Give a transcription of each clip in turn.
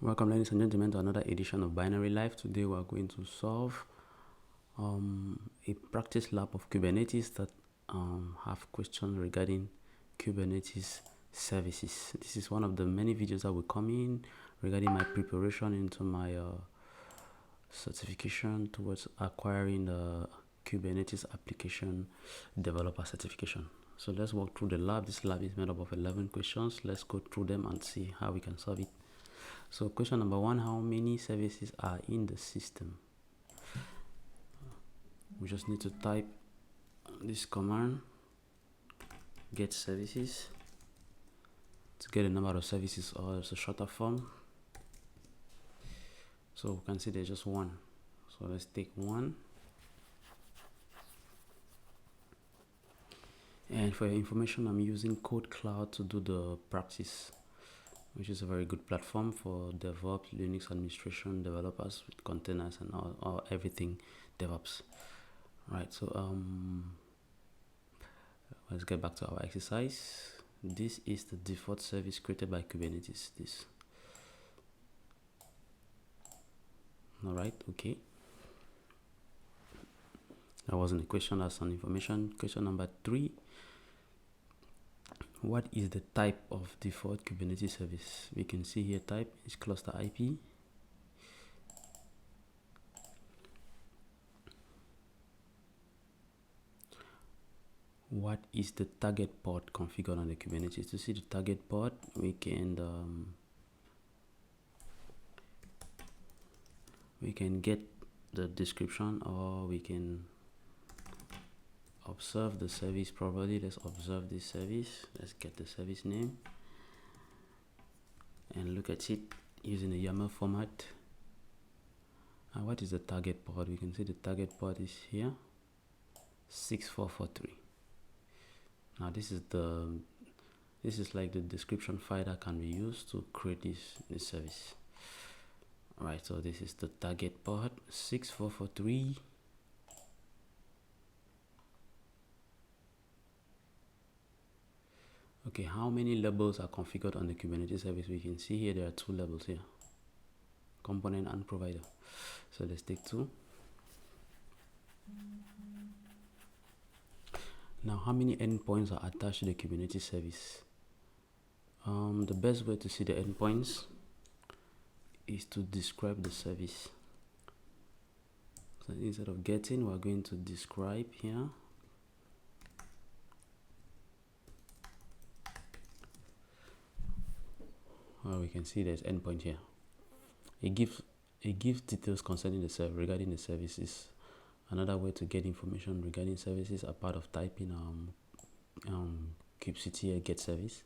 Welcome, ladies and gentlemen, to another edition of Binary Life. Today we are going to solve a practice lab of Kubernetes that have questions regarding Kubernetes services. This is one of the many videos that will come in regarding my preparation into my certification towards acquiring the Kubernetes application developer certification. So let's walk through the lab. This lab is made up of 11 questions. Let's go through them and see how we can solve it. So question number 1, how many services are in the system? We just need to type this command, get services, to get the number of services, or it's a shorter form. So we can see there's just one. So let's take one. And for your information, I'm using Kodekloud to do the practice, which is a very good platform for DevOps, Linux administration, developers with containers and all everything DevOps. Right, so let's get back to our exercise. This is the default service created by Kubernetes. This. Alright, okay. That wasn't a question, that's some information. Question number 3. What is the type of default Kubernetes service? We can see here type is cluster IP. What is the target port configured on the Kubernetes? To see the target port, we can get the description, or we can observe the service properly. Let's observe this service. Let's get the service name and look at it using a YAML format. And what is the target port? We can see the target port is here, 6443. Now this is like the description file that can be used to create this service. Alright, so this is the target port, 6443. Okay, how many labels are configured on the Kubernetes service? We can see here there are 2 labels here, component and provider. So let's take 2. Now, how many endpoints are attached to the Kubernetes service? The best way to see the endpoints is to describe the service. So instead of getting, we're going to describe here. Well, we can see there's endpoint here. It gives details concerning the service, regarding the services. Another way to get information regarding services are part of typing kubectl get service.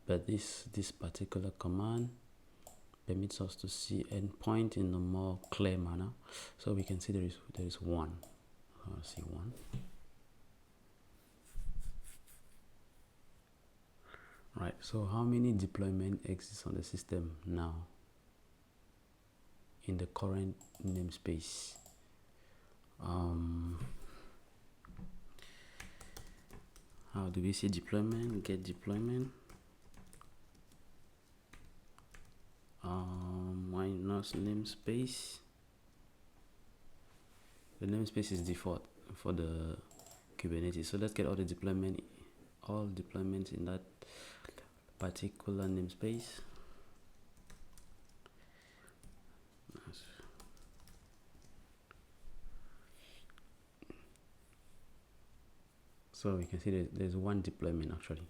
But this particular command permits us to see endpoint in a more clear manner. So we can see there is one. See one. Right, so how many deployment exists on the system now in the current namespace? How do we see deployment? Get deployment. Minus namespace. The namespace is default for the Kubernetes. So let's get all deployments in that particular namespace. So we can see there's one deployment actually.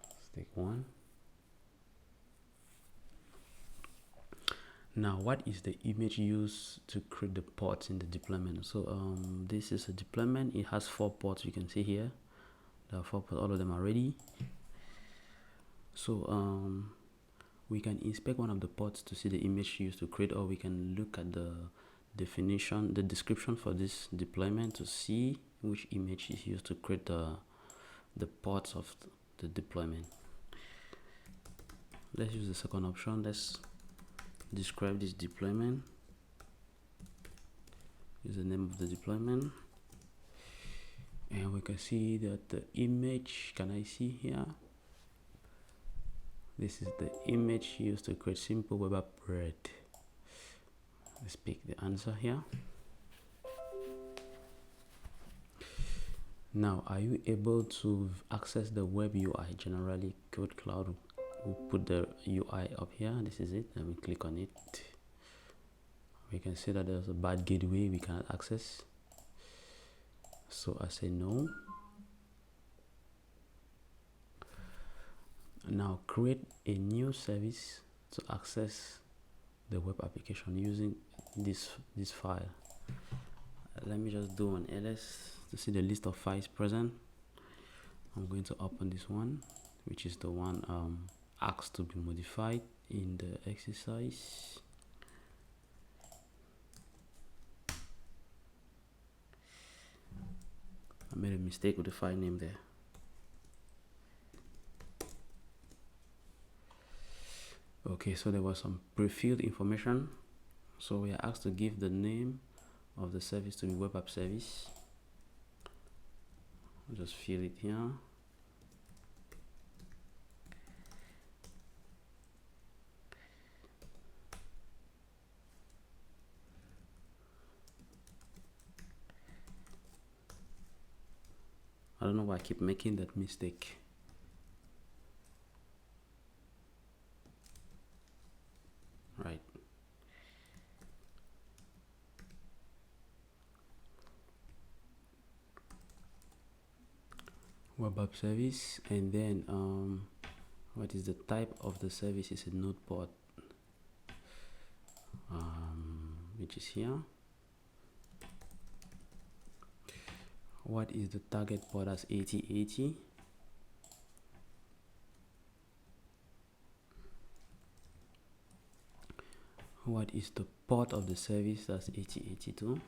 Let's take one. Now, what is the image used to create the ports in the deployment? So this is a deployment. It has 4 ports. You can see here. There are 4 ports. All of them are ready. So we can inspect one of the ports to see the image used to create, or we can look at the definition, the description for this deployment to see which image is used to create the ports of the deployment. Let's use the second option. Let's describe this deployment. Use the name of the deployment, and we can see that the image, can I see here? This is the image used to create simple web app red. Let's pick the answer here. Now, are you able to access the web UI? Generally, Kodekloud will put the UI up here. This is it. Let me click on it. We can see that there's a bad gateway we cannot access. So I say no. Now create a new service to access the web application using this file. Let me just do an ls to see the list of files present. I'm going to open this one, which is the one asked to be modified in the exercise. I made a mistake with the file name there. Okay, so there was some pre-filled information. So we are asked to give the name of the service to be web app service. I'll just fill it here. I don't know why I keep making that mistake. Right. Web app service, and then what is the type of the service? Is a node port, which is here. What is the target port? As 8080. What is the port of the service? That's 8082.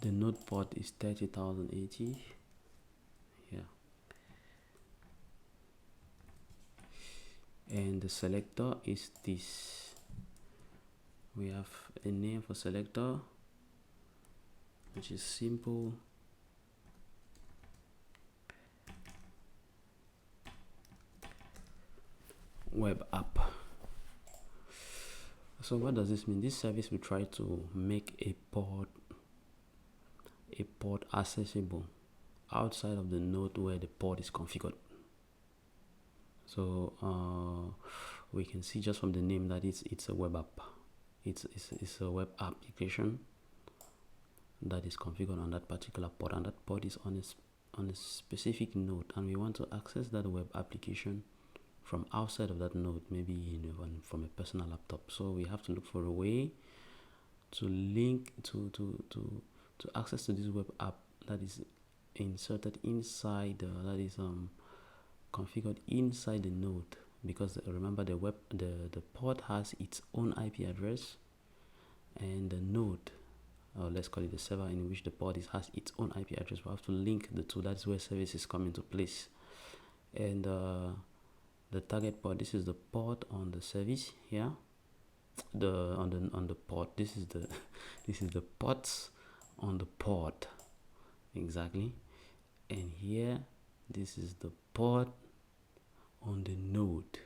The node port is 30,080. Yeah. And the selector is this. We have a name for selector, which is simple web app. So what does this mean? This service will try to make a port accessible outside of the node where the port is configured. So we can see just from the name that it's a web app. It's a web application that is configured on that particular port, and that port is on a specific node, and we want to access that web application from outside of that node, maybe even from a personal laptop. So we have to look for a way to link to access to this web app that is inserted inside that is configured inside the node, because remember the port has its own IP address, and the node, or let's call it the server in which the port is, has its own IP address. We have to link the two. That's where services come into place. And the target port, this is the port on the service here. On the port, this is the ports on the port, exactly. And here, this is the port on the node.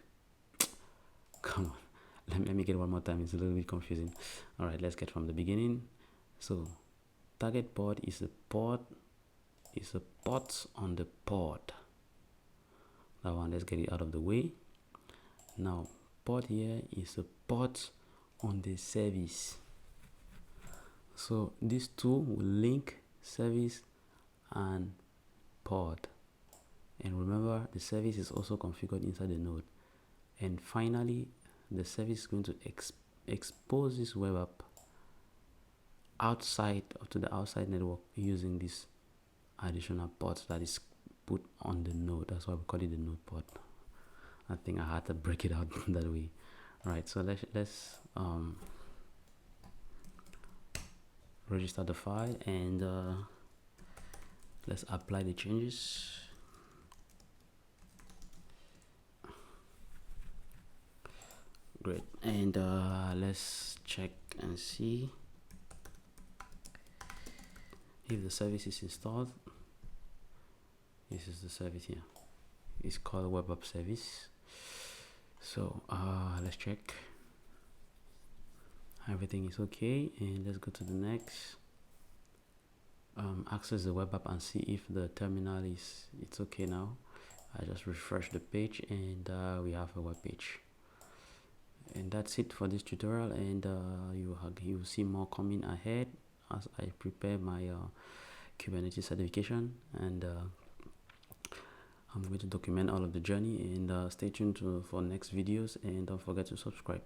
Come on, let me get it one more time. It's a little bit confusing. All right, let's get from the beginning. So target port is a port, ports on the port. That one, let's get it out of the way. Now port here is a port on the service. So these two will link service and port. And remember, the service is also configured inside the node. And finally, the service is going to expose this web app outside to the outside network using this additional port that is put on the node. That's why we call it the node port. I think I had to break it out that way. Right, so let's register the file, and let's apply the changes. Great, and let's check and see if the service is installed. This is the service here. It's called web app service. So let's check everything is okay, and let's go to the next. Access the web app and see if the terminal it's okay now. I just refresh the page, and we have a web page. And that's it for this tutorial, and you will see more coming ahead as I prepare my Kubernetes certification, and I'm going to document all of the journey, and stay tuned for next videos, and don't forget to subscribe.